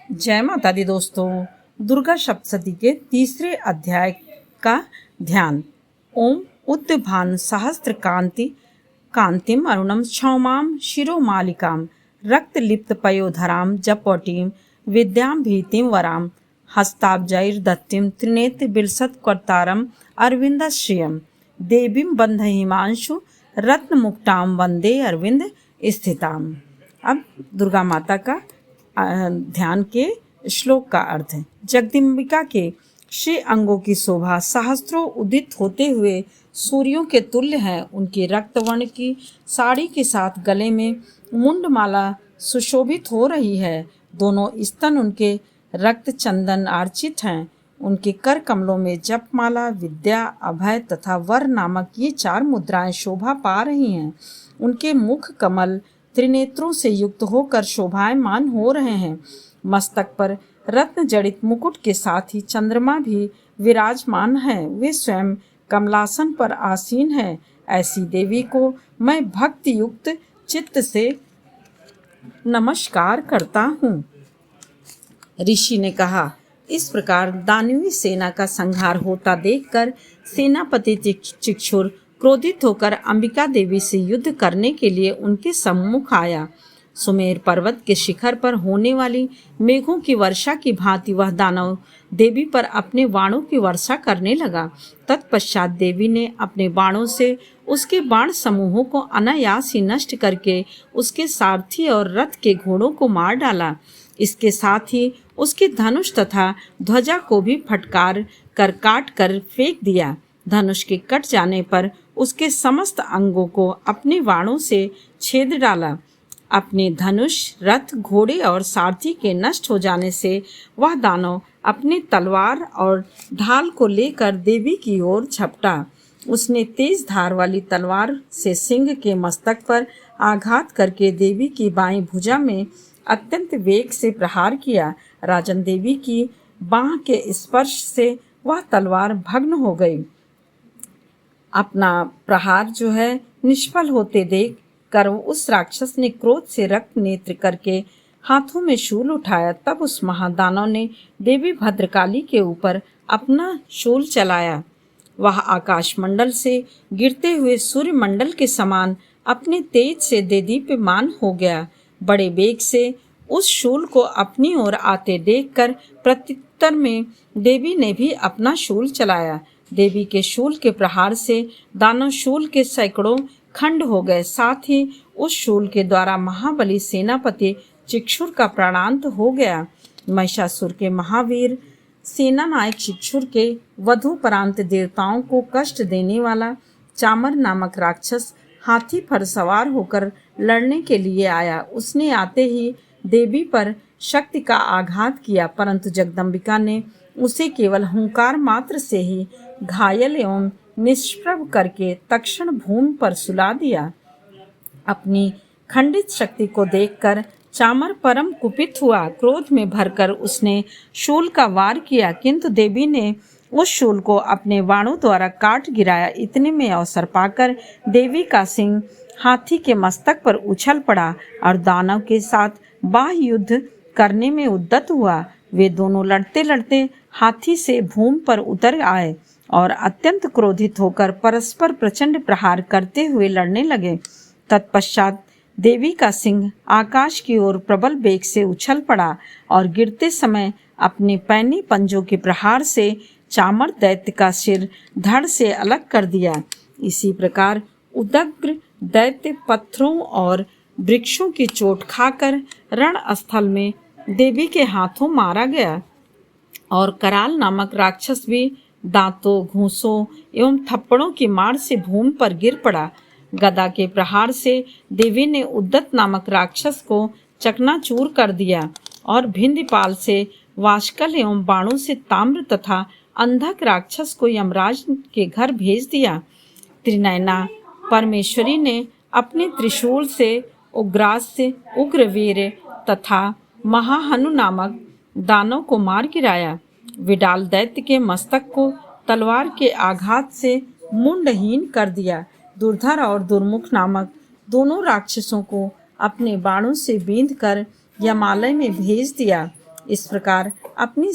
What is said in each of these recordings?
जय माता दी दोस्तों। दुर्गा सप्तशती के तीसरे अध्याय का ध्यान। ओम उद्भान सहस्त्र कांति कांतिम अरुणम क्षौमाम शिरोमालिकाम रक्तलिप्त पयोधराम जपौटीम विद्याम भीतिम वराम हस्ताब्जैर्दत्तिम त्रिनेत्र बिलसत कर्तारम अरविंदश्रियम देवीम बंध हिमांशु रत्नमुक्ताम वंदे अरविंद स्थिताम। अब दुर्गा माता का ध्यान के श्लोक का अर्थ है। जगदम्बिका के श्री अंगों की शोभा सहस्त्रों उदित होते हुए सूर्यों के तुल्य है। उनकी रक्तवर्ण की साड़ी के साथ गले में मुंडमाला सुशोभित हो रही है। दोनों स्तन उनके रक्त चंदन अर्चित हैं। उनके कर कमलों में जपमाला, विद्या, अभय तथा वर नामक ये 4 मुद्राएं शोभा पा रही हैं। उनके मुख कमल त्रिनेत्रों से युक्त होकर शोभायमान हो रहे हैं। मस्तक पर रत्न जड़ित मुकुट के साथ ही चंद्रमा भी विराजमान है। वे स्वयं कमलासन पर आसीन है। ऐसी देवी को मैं भक्ति युक्त चित्त से नमस्कार करता हूँ। ऋषि ने कहा, इस प्रकार दानवी सेना का संहार होता देखकर सेनापति चिक्षुर क्रोधित होकर अंबिका देवी से युद्ध करने के लिए उनके सम्मुख आया। सुमेर पर्वत के शिखर पर होने वाली मेघों की वर्षा की भांति वह दानव देवी पर अपने बाणों की वर्षा करने लगा। तत्पश्चात देवी ने अपने बाणों से उसके बाण समूहों को अनायास ही नष्ट करके उसके सारथी और रथ के घोड़ों को मार डाला। इसके साथ ही उसके धनुष तथा ध्वजा को भी फटकार कर काट कर फेंक दिया। धनुष के कट जाने पर उसके समस्त अंगों को अपने बाणों से छेद डाला। अपने धनुष, रथ, घोड़े और सारथी के नष्ट हो जाने से वह दानव अपने तलवार और ढाल को लेकर देवी की ओर झपटा। उसने तेज धार वाली तलवार से सिंह के मस्तक पर आघात करके देवी की बाईं भुजा में अत्यंत वेग से प्रहार किया। राजन देवी की बाह के स्पर्श से वह तलवार भग्न हो गई। अपना प्रहार जो है निष्फल होते देख कर उस राक्षस ने क्रोध से रक्त नेत्र करके हाथों में शूल उठाया। तब उस महादानव ने देवी भद्रकाली के ऊपर अपना शूल चलाया। वह आकाशमंडल से गिरते हुए सूर्य मंडल के समान अपने तेज से देदीप्यमान हो गया। बड़े वेग से उस शूल को अपनी ओर आते देखकर प्रत्युत्तर में देवी ने भी अपना शूल चलाया। देवी के शूल के प्रहार से दानव शूल के सैकड़ों खंड हो गए। साथ ही उस शूल के द्वारा महाबली सेनापति चिक्षुर का प्राणांत हो गया। महिषासुर के महावीर सेना नायक चिक्षुर के वधूपरांत देवताओं को कष्ट देने वाला चामर नामक राक्षस हाथी पर सवार होकर लड़ने के लिए आया। उसने आते ही देवी पर शक्ति का आघात किया, परंतु जगदम्बिका ने उसे केवल हुंकार मात्र से ही घायल एवं निष्प्रभ करके तक्षण भूमि पर सुला दिया। अपनी खंडित शक्ति को देखकर चामर परम कुपित हुआ। क्रोध में भरकर उसने शूल का वार किया, किंतु देवी ने उस शूल को अपने बाणों द्वारा काट गिराया। इतने में अवसर पाकर देवी का सिंह हाथी के मस्तक पर उछल पड़ा और दानव के साथ बाह्य युद्ध करने में उद्यत हुआ। वे दोनों लड़ते लड़ते हाथी से भूमि पर उतर आए और अत्यंत क्रोधित होकर परस्पर प्रचंड प्रहार करते हुए लड़ने लगे। तत्पश्चात देवी का सिंह आकाश की ओर प्रबल वेग से उछल पड़ा और गिरते समय अपने पैनी पंजों के प्रहार से चामर दैत्य का सिर धड़ से अलग कर दिया। इसी प्रकार उदग्र दैत्य पत्थरों और वृक्षों की चोट खाकर रण स्थल में देवी के हाथों मारा गया और कराल नामक राक्षस भी दांतों, घूंसों एवं थप्पड़ों की मार से भूमि पर गिर पड़ा। गदा के प्रहार से देवी ने उद्दत नामक राक्षस को चकनाचूर कर दिया और भिंदीपाल से वाशकल एवं बाणों से ताम्र तथा अंधक राक्षस को यमराज के घर भेज दिया। त्रिनयना परमेश्वरी ने अपने त्रिशूल से उग्रास्य, उग्रवीर तथा महाहनु नामक दानव को मार गिराया। विडाल दैत्य के मस्तक को तलवार के आघात से मुंडहीन कर दिया। दुर्धर और दुर्मुख नामक दोनों राक्षसों को अपने बाणों से बींधकर यमालय में भेज दिया। इस प्रकार अपनी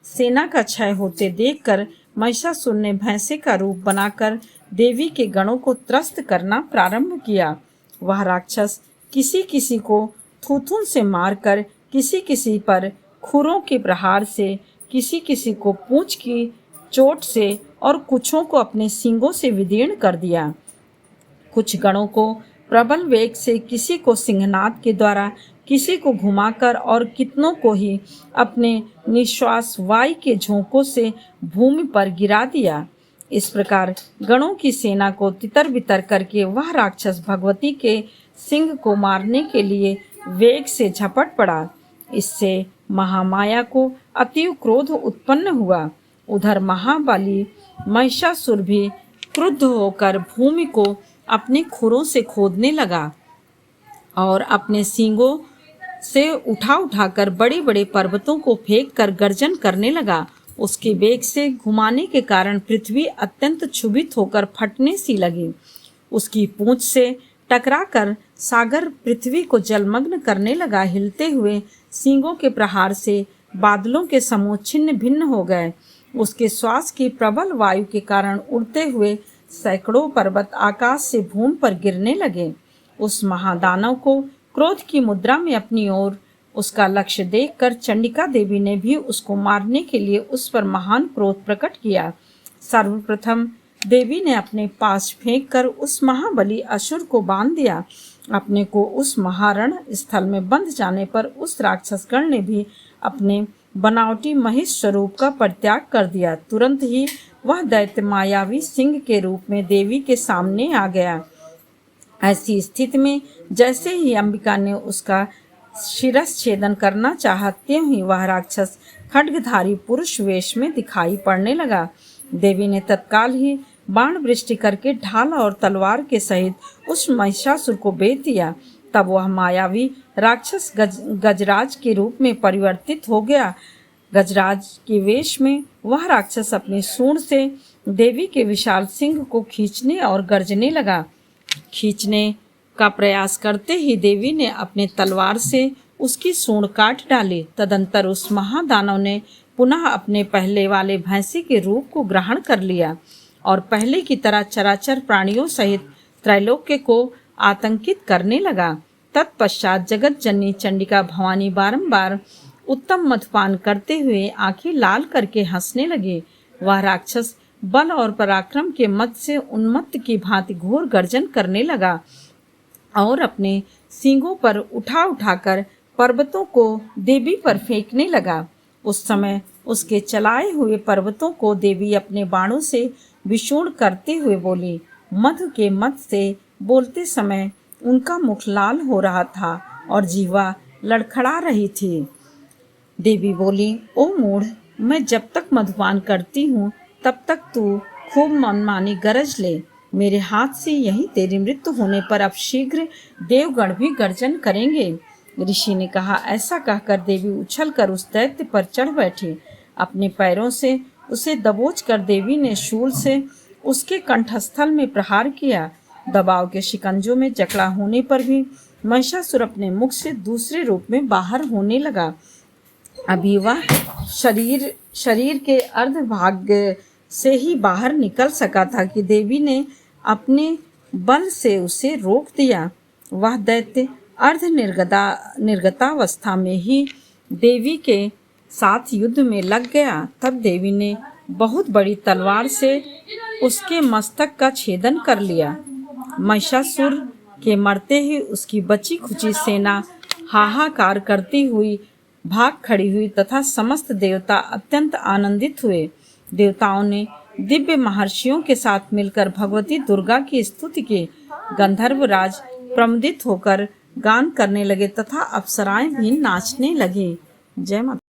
सेना का क्षय होते देखकर महिषासुर ने भैंसे का रूप बनाकर देवी के गणों को त्रस्त करना प्रारंभ किया। वह राक्षस किसी किसी को थूथून से मारकर, किसी किसी पर खुरों के प्रहार से, किसी किसी को पूंछ की चोट से और कुछों को अपने सींगों से विदीर्ण कर दिया। कुछ गणों को प्रबल वेग से, किसी को सिंहनाद के द्वारा, किसी को घुमाकर और कितनों को ही अपने निश्वास वायु के झोंकों से भूमि पर गिरा दिया। इस प्रकार गणों की सेना को तितर बितर करके वह राक्षस भगवती के सिंह को मारने के लिए वेग से झपट पड़ा। इससे महामाया को अतीव क्रोध उत्पन्न हुआ। उधर महाबली महिषासुर भी क्रुद्ध होकर भूमि को अपने खुरों से खोदने लगा और अपने सींगों से उठाकर बड़े बड़े पर्वतों को फेंक कर गर्जन करने लगा। उसके वेग से घुमाने के कारण पृथ्वी अत्यंत क्षुभित होकर फटने सी लगी। उसकी पूंछ से टकराकर सागर पृथ्वी को जलमग्न करने लगा। हिलते हुए सींगों के प्रहार से बादलों के समूह छिन्न भिन्न हो गए। उसके श्वास की प्रबल वायु के कारण उड़ते हुए सैकड़ों पर्वत आकाश से भूमि पर गिरने लगे। उस महादानव को क्रोध की मुद्रा में अपनी ओर उसका लक्ष्य देखकर चंडिका देवी ने भी उसको मारने के लिए उस पर महान क्रोध प्रकट किया। सर्वप्रथम देवी ने अपने पास फेंक कर उस महाबली असुर को बांध दिया। अपने को उस महारण स्थल में बंध जाने पर उस राक्षसगण ने भी अपने बनावटी महिष स्वरूप का परित्याग कर दिया। तुरंत ही वह दैत्य मायावी सिंह के रूप में देवी के सामने आ गया। ऐसी स्थिति में जैसे ही अंबिका ने उसका शिरस छेदन करना चाहा, त्यों ही वह राक्षस खड्गधारी पुरुष वेश में दिखाई पड़ने लगा। देवी ने तत्काल ही बाण वृष्टि करके ढाल और तलवार के सहित उस महिषासुर को बेच दिया। तब वह मायावी राक्षस गजराज के रूप में परिवर्तित हो गया। गजराज के वेश में वह राक्षस अपनी सूंड से देवी के विशाल सिंह को खींचने और गर्जने लगा। खींचने का प्रयास करते ही देवी ने अपने तलवार से उसकी सूंड काट डाली। तदंतर उस महादानव ने पुनः अपने पहले वाले भैंसी के रूप को ग्रहण कर लिया और पहले की तरह चराचर प्राणियों सहित त्रैलोक्य को आतंकित करने लगा। तत्पश्चात जगत जननी चंडिका भवानी बारंबार उत्तम मधुपान करते हुए आंखें लाल करके हंसने लगे। वह राक्षस बल और पराक्रम के मद से उन्मत्त की भांति घोर गर्जन करने लगा और अपने सींगों पर उठाकर पर्वतों को देवी पर फेंकने लगा। उस समय उसके चलाए हुए पर्वतों को देवी अपने बाणों से विषूर्ण करते हुए बोली। मधु के मद से बोलते समय उनका मुख लाल हो रहा था और जीवा लड़खड़ा रही थी। देवी बोली, ओ मूढ़, मैं जब तक मधुपान करती हूँ तब तक तू खूब मनमानी गरज ले। मेरे हाथ से यही तेरी मृत्यु होने पर अब शीघ्र देवगण भी गर्जन करेंगे। ऋषि ने कहा। ऐसा कहकर देवी उछलकर उस दैत्य पर चढ़ बैठी। अपने पैरों से उसे दबोच कर देवी ने शूल से उसके कंठस्थल में प्रहार किया। दबाव के शिकंजों में जकड़ा होने पर भी महिषासुर अपने मुख से दूसरे रूप में बाहर होने लगा। अभी वह शरीर के अर्धभाग से ही बाहर निकल सका था कि देवी ने अपने बल से उसे रोक दिया। वह दैत्य अर्ध निर्गतावस्था में ही देवी के साथ युद्ध में लग गया। तब देवी ने बहुत बड़ी तलवार से उसके मस्तक का छेदन कर लिया। महिषासुर के मरते ही उसकी बची खुची सेना हाहाकार करती हुई भाग खड़ी हुई तथा समस्त देवता अत्यंत आनंदित हुए। देवताओं ने दिव्य महर्षियों के साथ मिलकर भगवती दुर्गा की स्तुति की। गंधर्वराज प्रमुदित होकर गान करने लगे तथा अप्सराएं भी नाचने लगी। जय माता।